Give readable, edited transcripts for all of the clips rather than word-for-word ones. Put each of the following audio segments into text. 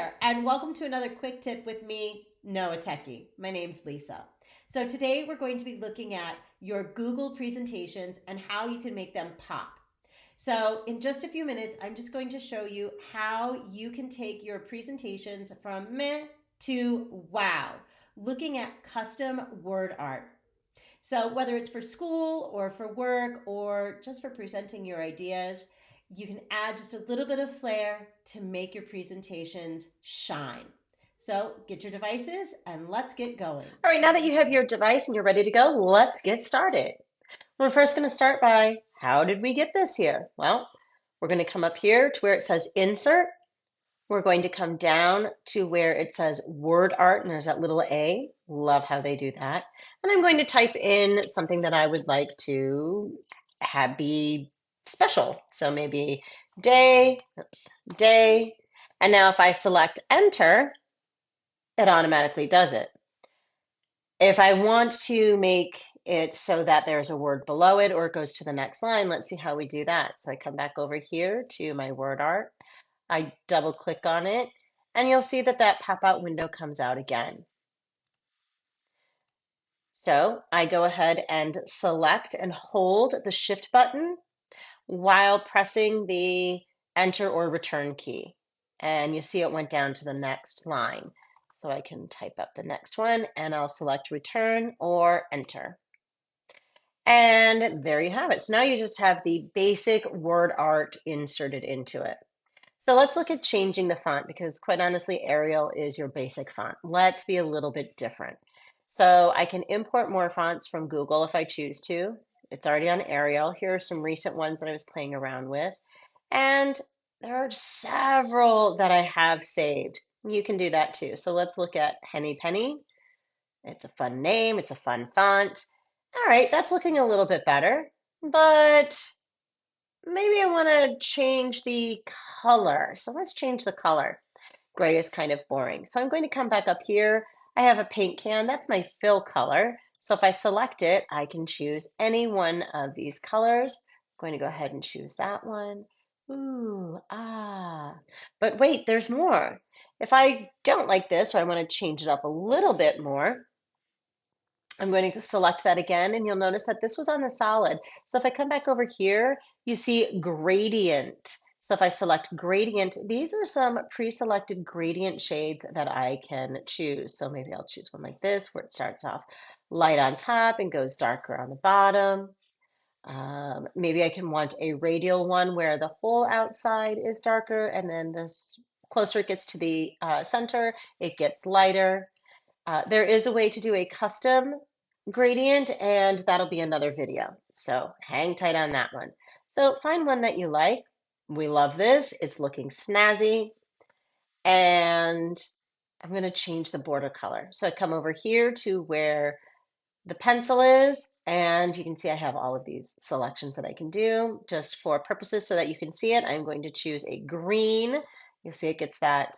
there, and welcome to another quick tip with me, Noah Techie. My name's Lisa. So today we're going to be looking at your Google presentations and how you can make them pop. So in just a few minutes, I'm just going to show you how you can take your presentations from meh to wow, looking at custom word art. So whether it's for school or for work or just for presenting your ideas, you can add just a little bit of flair to make your presentations shine. So get your devices and let's get going. All right, now that you have your device and you're ready to go, let's get started. We're first going to start by how did we get this here? Well, we're going to come up here to where it says insert. We're going to come down to where it says word art, and there's that little A. Love how they do that. And I'm going to type in something that I would like to have be special. So maybe day, oops, day. And now if I select enter, it automatically does it. If I want to make it so that there's a word below it or it goes to the next line, let's see how we do that. So I come back over here to my word art. I double click on it and you'll see that that pop-out window comes out again. So I go ahead and select and hold the shift button while pressing the enter or return key. And you see it went down to the next line. So I can type up the next one and I'll select return or enter. And there you have it. So now you just have the basic word art inserted into it. So let's look at changing the font because quite honestly, Arial is your basic font. Let's be a little bit different. So I can import more fonts from Google if I choose to. It's already on Arial. Here are some recent ones that I was playing around with. And there are several that I have saved. You can do that too. So let's look at Henny Penny. It's a fun name. It's a fun font. All right, that's looking a little bit better, but maybe I want to change the color. So let's change the color. Gray is kind of boring. So I'm going to come back up here. I have a paint can. That's my fill color. So if I select it, I can choose any one of these colors. I'm going to go ahead and choose that one. Ooh, ah. But wait, there's more. If I don't like this or I want to change it up a little bit more, I'm going to select that again, and you'll notice that this was on the solid. So if I come back over here, you see gradient. So if I select gradient, these are some pre-selected gradient shades that I can choose. So maybe I'll choose one like this, where it starts off light on top and goes darker on the bottom. Maybe I can want a radial one where the whole outside is darker, and then this closer it gets to the center, it gets lighter. There is a way to do a custom gradient, and that'll be another video. So hang tight on that one. So find one that you like. We love this. It's looking snazzy. And I'm going to change the border color. So I come over here to where the pencil is, and you can see I have all of these selections that I can do just for purposes so that you can see it. I'm going to choose a green. You'll see it gets that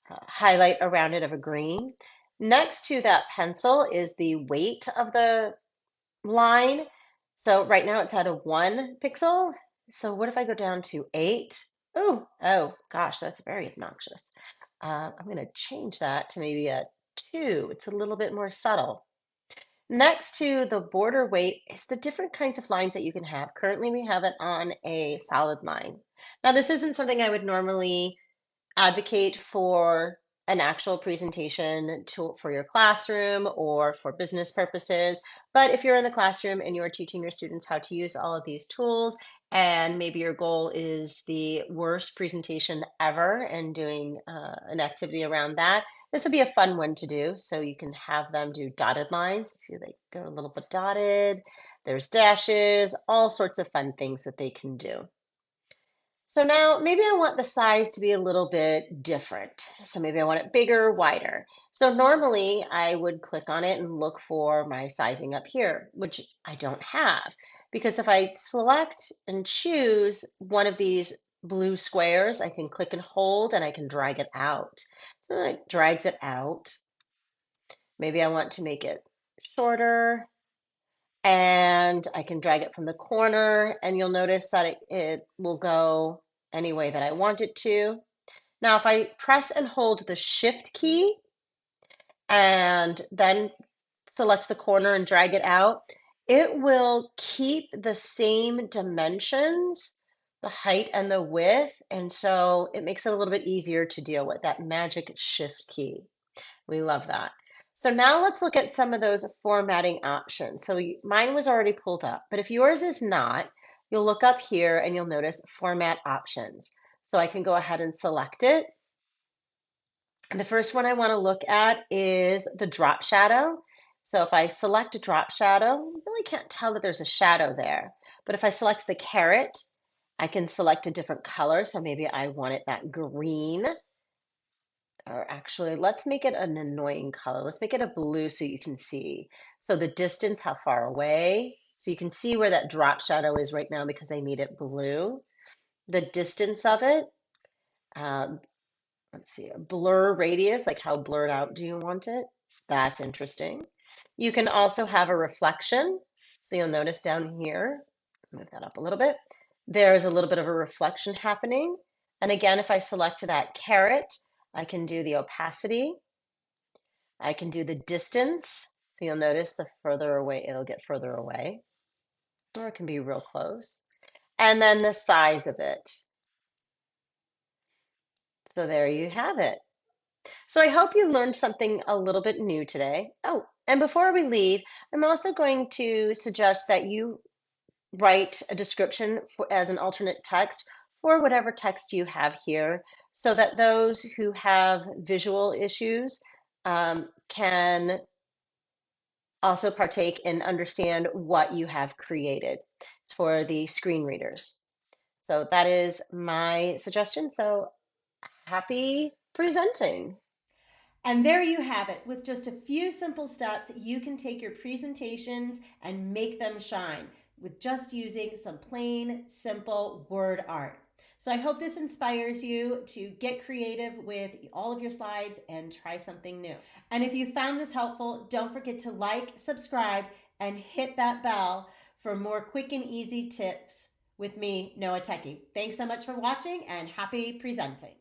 highlight around it of a green. Next to that pencil is the weight of the line. So right now it's at a 1 pixel. So what if I go down to 8? Oh gosh, that's very obnoxious. I'm going to change that to maybe a 2. It's a little bit more subtle. Next to the border weight is the different kinds of lines that you can have. Currently, we have it on a solid line. Now, this isn't something I would normally advocate for an actual presentation for your classroom or for business purposes. But if you're in the classroom and you're teaching your students how to use all of these tools, and maybe your goal is the worst presentation ever and doing an activity around that, this would be a fun one to do. So you can have them do dotted lines. See, they go a little bit dotted. There's dashes, all sorts of fun things that they can do. So now maybe I want the size to be a little bit different. So maybe I want it bigger, wider. So normally I would click on it and look for my sizing up here, which I don't have. Because if I select and choose one of these blue squares, I can click and hold and I can drag it out. So it drags it out. Maybe I want to make it shorter and I can drag it from the corner and you'll notice that it will go any way that I want it to. Now, if I press and hold the Shift key and then select the corner and drag it out, it will keep the same dimensions, the height and the width, and so it makes it a little bit easier to deal with that magic Shift key. We love that. So now let's look at some of those formatting options. So mine was already pulled up, but if yours is not, you'll look up here and you'll notice format options. So I can go ahead and select it. And the first one I want to look at is the drop shadow. So if I select a drop shadow, you really can't tell that there's a shadow there. But if I select the caret, I can select a different color. So maybe I want it that green. Or actually, let's make it an annoying color. Let's make it a blue so you can see. So the distance, how far away. So you can see where that drop shadow is right now because I made it blue. The distance of it. Um, let's see, a blur radius, like how blurred out do you want it? That's interesting. You can also have a reflection. So you'll notice down here, move that up a little bit. There's a little bit of a reflection happening. And again, if I select that caret, I can do the opacity. I can do the distance. So you'll notice the further away, it'll get further away, or it can be real close. And then the size of it. So there you have it. So I hope you learned something a little bit new today. Oh, and before we leave, I'm also going to suggest that you write a description as an alternate text for whatever text you have here so that those who have visual issues can also partake and understand what you have created for the screen readers. So that is my suggestion. So happy presenting. And there you have it. With just a few simple steps, you can take your presentations and make them shine with just using some plain, simple word art. So I hope this inspires you to get creative with all of your slides and try something new. And if you found this helpful, don't forget to like, subscribe, and hit that bell for more quick and easy tips with me, Noah Techie. Thanks so much for watching and happy presenting.